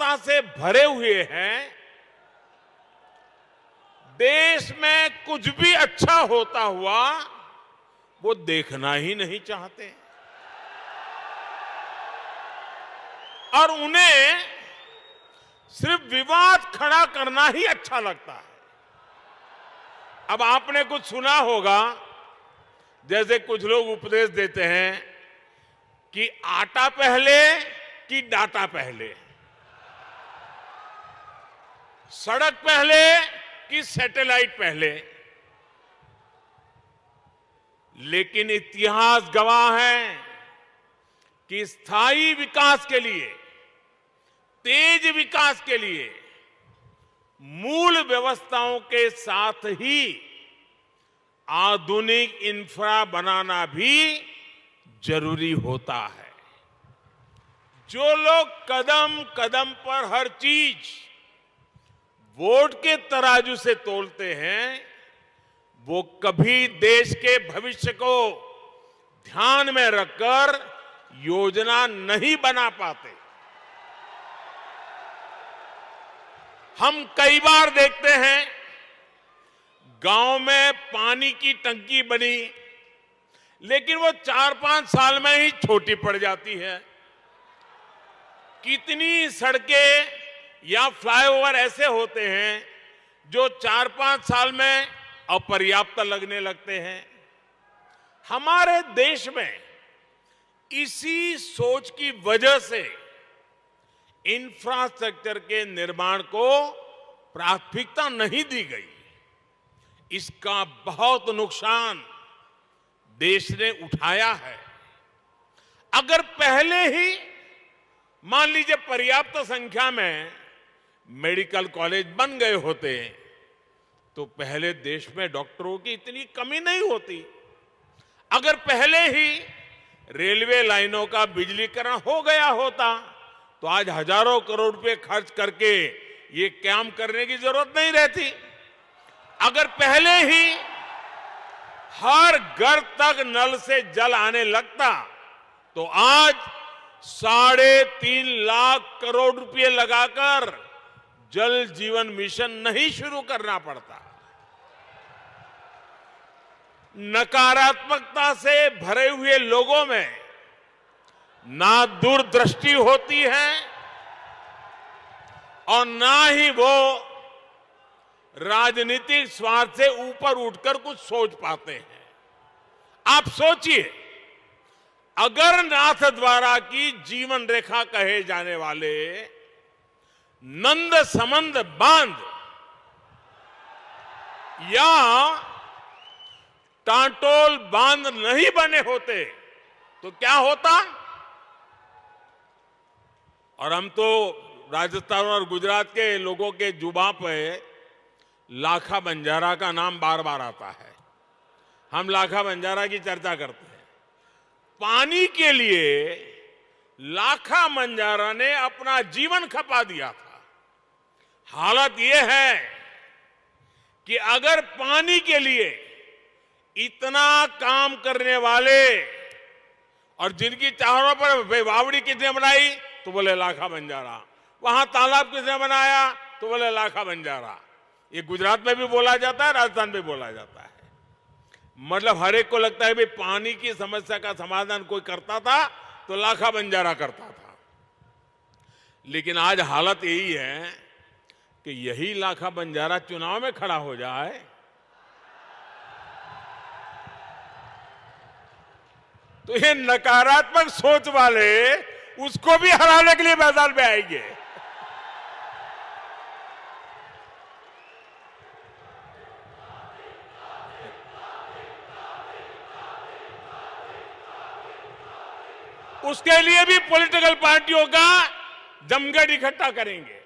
नकारात्मकता से भरे हुए हैं, देश में कुछ भी अच्छा होता हुआ वो देखना ही नहीं चाहते और उन्हें सिर्फ विवाद खड़ा करना ही अच्छा लगता है। अब आपने कुछ सुना होगा, जैसे कुछ लोग उपदेश देते हैं कि आटा पहले कि डाटा पहले, सड़क पहले कि सैटेलाइट पहले। लेकिन इतिहास गवाह है कि स्थायी विकास के लिए, तेज विकास के लिए मूल व्यवस्थाओं के साथ ही आधुनिक इंफ्रा बनाना भी जरूरी होता है। जो लोग कदम कदम पर हर चीज वोट के तराजू से तोलते हैं, वो कभी देश के भविष्य को ध्यान में रखकर योजना नहीं बना पाते। हम कई बार देखते हैं गांव में पानी की टंकी बनी, लेकिन वो 4-5 साल में ही छोटी पड़ जाती है। कितनी सड़कें या फ्लाईओवर ऐसे होते हैं जो 4-5 साल में अपर्याप्त लगने लगते हैं। हमारे देश में इसी सोच की वजह से इंफ्रास्ट्रक्चर के निर्माण को प्राथमिकता नहीं दी गई। इसका बहुत नुकसान देश ने उठाया है। अगर पहले ही मान लीजिए पर्याप्त संख्या में मेडिकल कॉलेज बन गए होते तो पहले देश में डॉक्टरों की इतनी कमी नहीं होती। अगर पहले ही रेलवे लाइनों का बिजलीकरण हो गया होता तो आज हजारों करोड़ रुपए खर्च करके ये काम करने की जरूरत नहीं रहती। अगर पहले ही हर घर तक नल से जल आने लगता तो आज 3.5 लाख करोड़ रुपए लगाकर जल जीवन मिशन नहीं शुरू करना पड़ता। नकारात्मकता से भरे हुए लोगों में ना दूरदृष्टि होती है और ना ही वो राजनीतिक स्वार्थ से ऊपर उठकर कुछ सोच पाते हैं। आप सोचिए, अगर नाथ द्वारा की जीवन रेखा कहे जाने वाले नंद समंद बांध या टांटोल बांध नहीं बने होते तो क्या होता। और हम तो राजस्थान और गुजरात के लोगों के जुबान पे लाखा बंजारा का नाम बार बार आता है। हम लाखा बंजारा की चर्चा करते हैं। पानी के लिए लाखा बंजारा ने अपना जीवन खपा दिया था। हालत यह है कि अगर पानी के लिए इतना काम करने वाले और जिनकी चारों पर वावड़ी किसने बनाई तो बोले लाखा बंजारा, वहां तालाब किसने बनाया तो बोले लाखा बंजारा। ये गुजरात में भी बोला जाता है, राजस्थान में बोला जाता है। मतलब हर एक को लगता है भाई पानी की समस्या का समाधान कोई करता था तो लाखा बंजारा करता था। लेकिन आज हालत यही है कि यही लाखा बंजारा चुनाव में खड़ा हो जाए तो ये नकारात्मक सोच वाले उसको भी हराने के लिए मैदान में आएंगे। उसके लिए भी पॉलिटिकल पार्टियों का जमघट इकट्ठा करेंगे।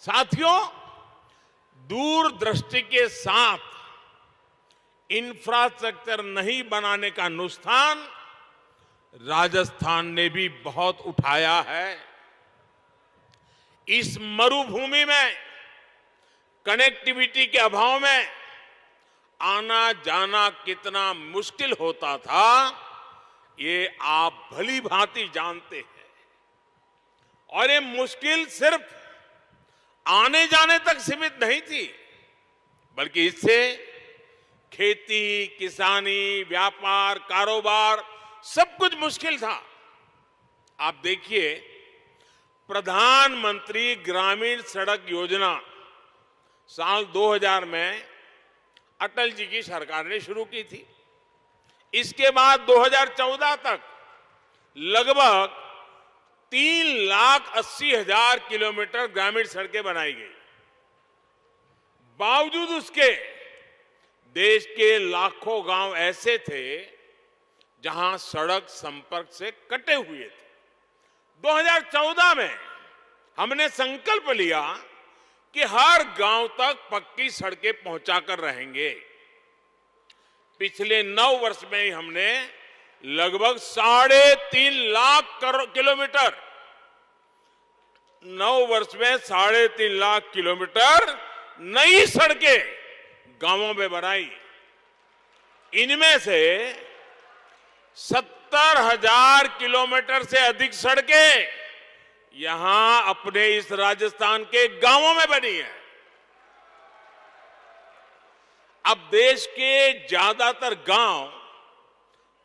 साथियों, दूरदृष्टि के साथ इंफ्रास्ट्रक्चर नहीं बनाने का नुकसान राजस्थान ने भी बहुत उठाया है। इस मरुभूमि में कनेक्टिविटी के अभाव में आना जाना कितना मुश्किल होता था, ये आप भली भांति जानते हैं। और ये मुश्किल सिर्फ आने जाने तक सीमित नहीं थी, बल्कि इससे खेती, किसानी, व्यापार, कारोबार सब कुछ मुश्किल था। आप देखिए, प्रधानमंत्री ग्रामीण सड़क योजना साल 2000 में अटल जी की सरकार ने शुरू की थी। इसके बाद 2014 तक लगभग 3,80,000 किलोमीटर ग्रामीण सड़कें बनाई गई। बावजूद उसके देश के लाखों गांव ऐसे थे जहां सड़क संपर्क से कटे हुए थे। 2014 में हमने संकल्प लिया कि हर गांव तक पक्की सड़कें पहुंचाकर रहेंगे। पिछले 9 वर्ष में ही हमने लगभग 3.5 लाख किलोमीटर 9 वर्ष में 3.5 लाख किलोमीटर नई सड़कें गांवों में बनाई। इनमें से 70,000 किलोमीटर से अधिक सड़कें यहां अपने इस राजस्थान के गांवों में बनी है। अब देश के ज्यादातर गांव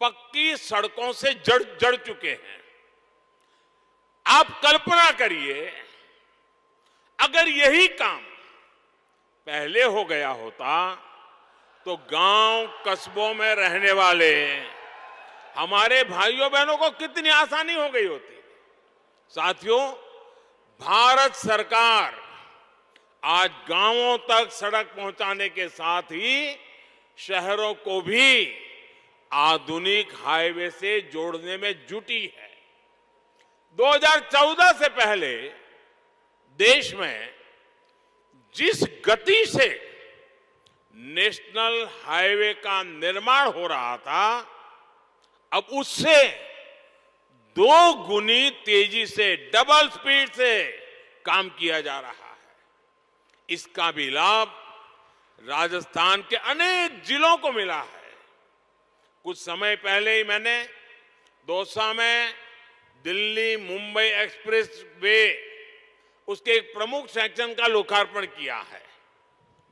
पक्की सड़कों से जड़ चुके हैं। आप कल्पना करिए, अगर यही काम पहले हो गया होता तो गांव कस्बों में रहने वाले हमारे भाइयों बहनों को कितनी आसानी हो गई होती। साथियों, भारत सरकार आज गांवों तक सड़क पहुंचाने के साथ ही शहरों को भी आधुनिक हाईवे से जोड़ने में जुटी है। 2014 से पहले देश में जिस गति से नेशनल हाईवे का निर्माण हो रहा था, अब उससे 2 गुनी तेजी से, डबल स्पीड से काम किया जा रहा है। इसका भी लाभ राजस्थान के अनेक जिलों को मिला है। कुछ समय पहले ही मैंने दौसा में दिल्ली मुंबई एक्सप्रेस वे, उसके एक प्रमुख सेक्शन का लोकार्पण किया है।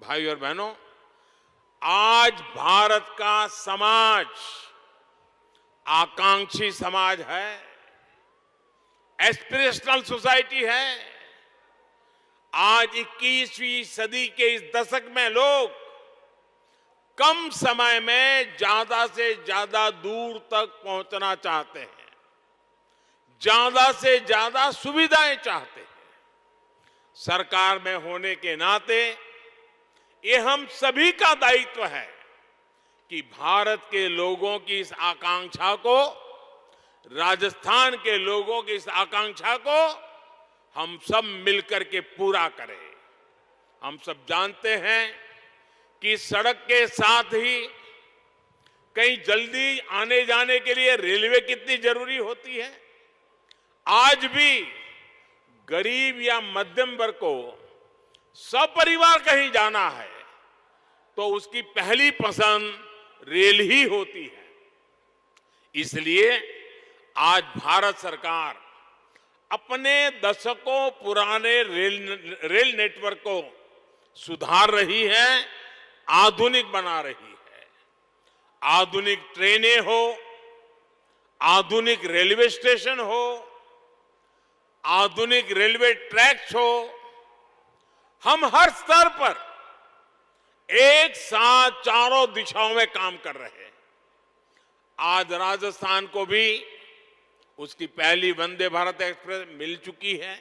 भाई और बहनों, आज भारत का समाज आकांक्षी समाज है, एस्पिरेशनल सोसाइटी है। आज 21वीं सदी के इस दशक में लोग कम समय में ज्यादा से ज्यादा दूर तक पहुंचना चाहते हैं, ज्यादा से ज्यादा सुविधाएं चाहते हैं। सरकार में होने के नाते ये हम सभी का दायित्व है कि भारत के लोगों की इस आकांक्षा को, राजस्थान के लोगों की इस आकांक्षा को हम सब मिलकर के पूरा करें। हम सब जानते हैं कि सड़क के साथ ही कहीं जल्दी आने जाने के लिए रेलवे कितनी जरूरी होती है। आज भी गरीब या मध्यम वर्ग को सपरिवार कहीं जाना है तो उसकी पहली पसंद रेल ही होती है। इसलिए आज भारत सरकार अपने दशकों पुराने रेल नेटवर्क को सुधार रही है, आधुनिक बना रही है। आधुनिक ट्रेनें हो, आधुनिक रेलवे स्टेशन हो, आधुनिक रेलवे ट्रैक्स हो, हम हर स्तर पर एक साथ चारों दिशाओं में काम कर रहे हैं। आज राजस्थान को भी उसकी पहली वंदे भारत एक्सप्रेस मिल चुकी है।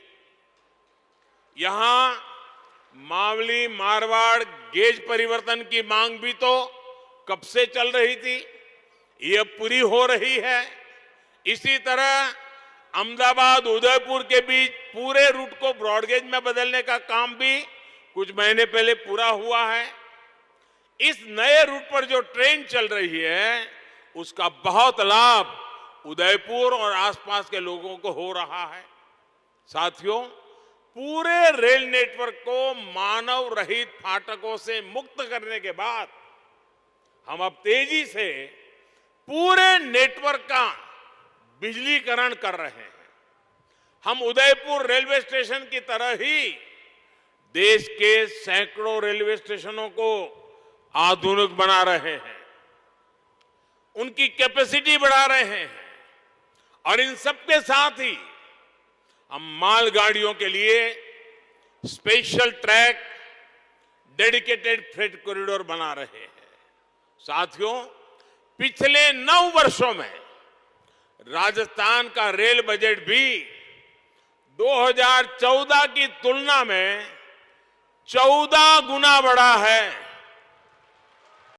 यहां मावली मारवाड़ गेज परिवर्तन की मांग भी तो कब से चल रही थी, ये अब पूरी हो रही है। इसी तरह अहमदाबाद उदयपुर के बीच पूरे रूट को ब्रॉडगेज में बदलने का काम भी कुछ महीने पहले पूरा हुआ है। इस नए रूट पर जो ट्रेन चल रही है उसका बहुत लाभ उदयपुर और आसपास के लोगों को हो रहा है। साथियों, पूरे रेल नेटवर्क को मानव रहित फाटकों से मुक्त करने के बाद हम अब तेजी से पूरे नेटवर्क का बिजलीकरण कर रहे हैं। हम उदयपुर रेलवे स्टेशन की तरह ही देश के सैकड़ों रेलवे स्टेशनों को आधुनिक बना रहे हैं, उनकी कैपेसिटी बढ़ा रहे हैं और इन सबके साथ ही हम मालगाड़ियों के लिए special track, dedicated freight corridor बना रहे हैं। साथियों, पिछले 9 वर्षों में राजस्थान का रेल बजट भी 2014 की तुलना में 14 गुना बढ़ा है।